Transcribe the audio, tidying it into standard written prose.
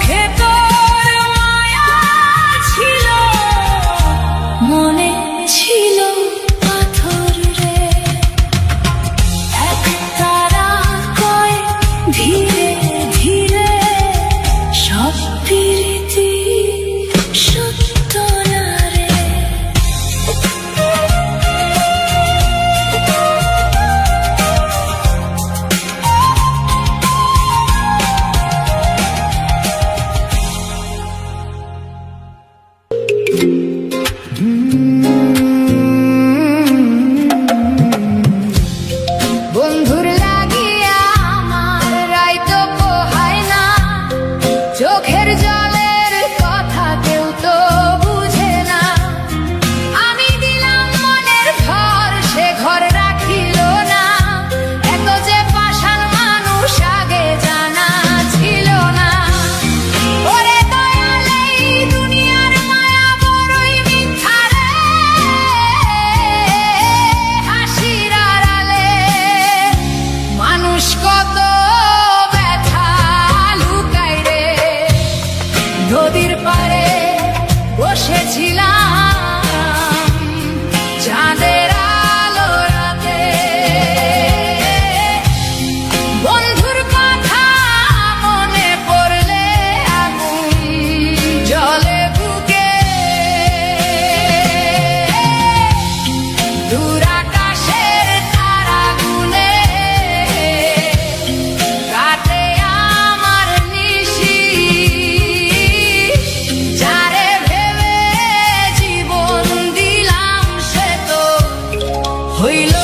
ভেতর মায়া ছিল, মনে ছিল পাথর রে। এক তারা কয় ধীরে ধীরে সব প্রীতি সত্য না রে। বন্ধুর লাগিয়া আমার রাইতো পোহায় না, চোখের জলের কথা কেউ তো বুঝে না। আমি দিলাম মনের ঘর, সে ঘর রাখিল না। এত যে পাষাণ মানুষ আগে জানা ছিল না। ওরে দয়াল, এই দুনিয়ার মায়া বড়ই মিথ্যা রে। হাসির আড়ালে মানুষ কত ব্যথা লুকায় রে। নদীর পাড়ে বসেছিলাম চাঁদের আলো রাতে, বন্ধুর কথা মনে পড়লে আগুন জলে বুকে। দূর আকাশের তারা গুনে কাটে আমার নিশি, যারে ভেবে জীবন দিলাম সে তো হইল